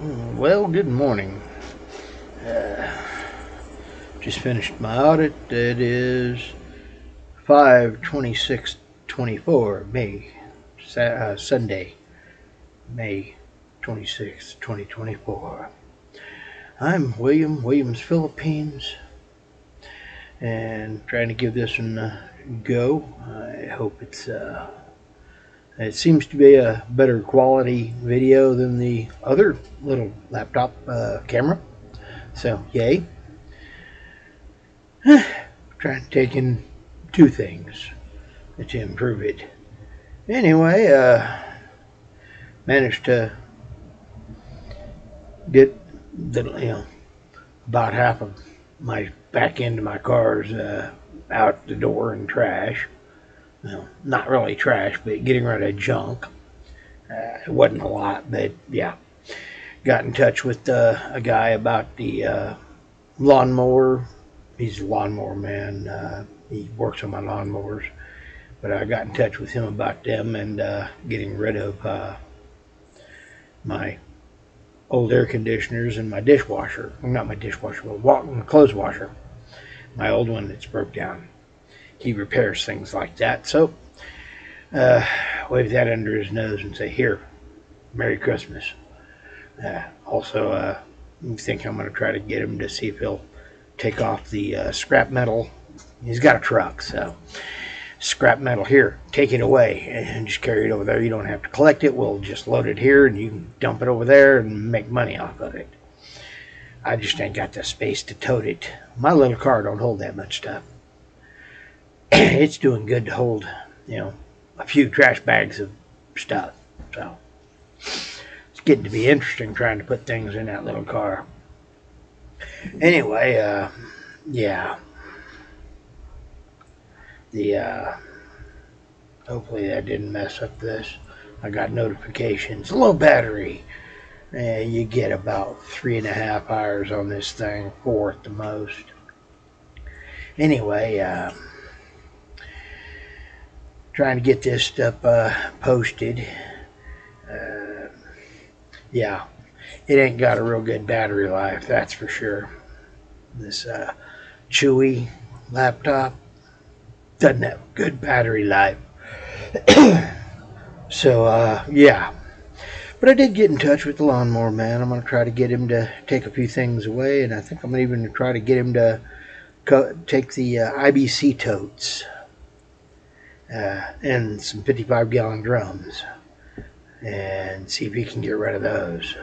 Well, good morning. Just finished my audit. It is 5/26/24, May, Sunday, May 26th, 2024. I'm Williams, Philippines, and trying to give this one a go. I hope it seems to be a better quality video than the other little laptop camera. So, yay. Trying to take in two things to improve it. Anyway, managed to get about half of my back end of my car's out the door in trash. Well, not really trash, but getting rid of junk. It wasn't a lot, but yeah. Got in touch with a guy about the lawnmower. He's a lawnmower man. He works on my lawnmowers. But I got in touch with him about them and getting rid of my old air conditioners and my dishwasher. Well, not my dishwasher, but my clothes washer. My old one that's broke down. He repairs things like that. So wave that under his nose and say, "Here, Merry Christmas." Also, I think I'm going to try to get him to see if he'll take off the scrap metal. He's got a truck, so scrap metal here, take it away and just carry it over there. You don't have to collect it. We'll just load it here and you can dump it over there and make money off of it. I just ain't got the space to tote it. My little car don't hold that much stuff. It's doing good to hold, a few trash bags of stuff. So it's getting to be interesting trying to put things in that little car. Anyway, yeah. Hopefully that didn't mess up this. I got notifications. Low battery. You get about 3.5 hours on this thing, 4 at the most. Anyway, trying to get this stuff posted. Yeah, it ain't got a real good battery life, that's for sure. This Chewy laptop doesn't have good battery life. So, yeah. But I did get in touch with the lawnmower man. I'm going to try to get him to take a few things away, and I think I'm even going to try to get him to take the IBC totes and some 55-gallon drums and see if he can get rid of those.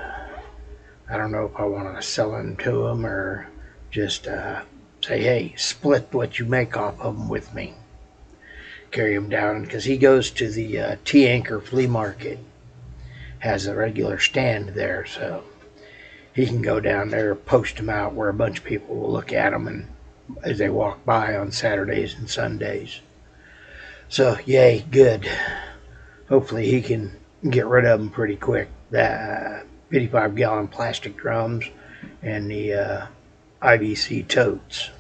I don't know if I want to sell them to him or just say, hey, split what you make off of them with me. Carry him down, because he goes to the T-Anchor flea market. Has a regular stand there, so he can go down there, post them out where a bunch of people will look at them and as they walk by on Saturdays and Sundays. So, yay, good. Hopefully he can get rid of them pretty quick. The 55-gallon plastic drums and the IBC totes.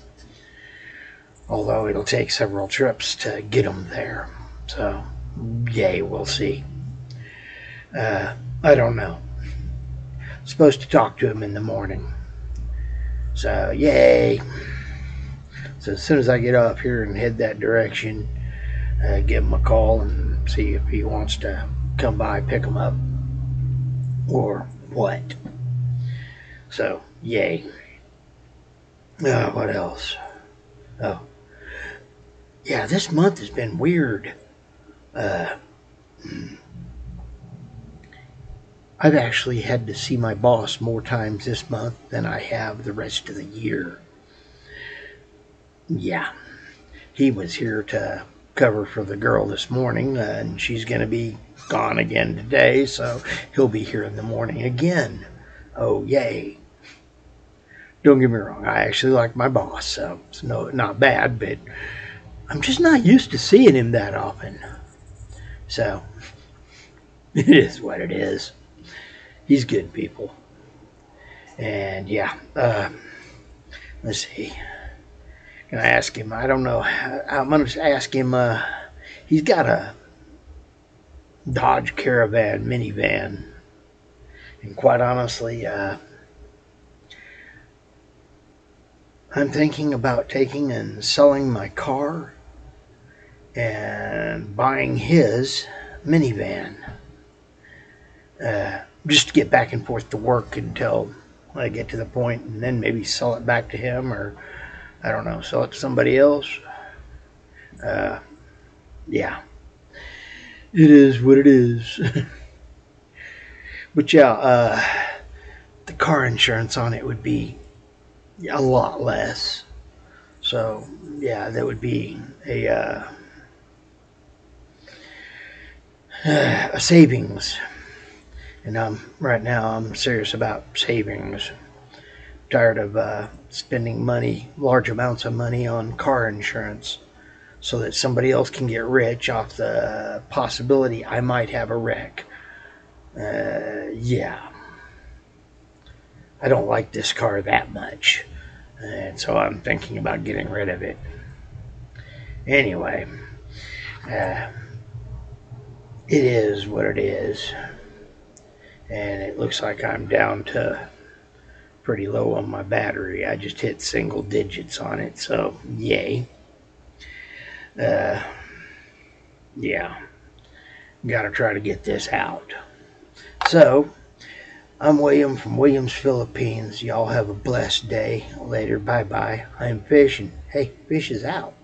Although it'll take several trips to get them there. So, yay, we'll see. I don't know. I'm supposed to talk to him in the morning. So, yay. So as soon as I get off here and head that direction, give him a call and see if he wants to come by, pick him up, or what. So, yay. What else? Oh. Yeah, this month has been weird. I've actually had to see my boss more times this month than I have the rest of the year. Yeah, he was here to cover for the girl this morning, and she's going to be gone again today, so he'll be here in the morning again. Oh, yay. Don't get me wrong, I actually like my boss, so it's not bad, but I'm just not used to seeing him that often. So, it is what it is. He's good people. And yeah, let's see. Can I ask him? I don't know. I'm going to ask him. He's got a Dodge Caravan minivan. And quite honestly, I'm thinking about taking and selling my car and buying his minivan, just to get back and forth to work until I get to the point, and then maybe sell it back to him, or I don't know, sell it to somebody else. Uh, yeah, it is what it is. But yeah, the car insurance on it would be a lot less. So yeah, that would be a savings. And right now I'm serious about savings. Tired of spending money, large amounts of money on car insurance, so that somebody else can get rich off the possibility I might have a wreck. Yeah, I don't like this car that much, and so I'm thinking about getting rid of it. Anyway, uh, it is what it is, and it looks like I'm down to pretty low on my battery. I just hit single digits on it, so yay. Uh, yeah, gotta try to get this out. So, I'm William from Williams, Philippines. Y'all have a blessed day. Later, bye bye. I'm fishing. Hey, fish is out.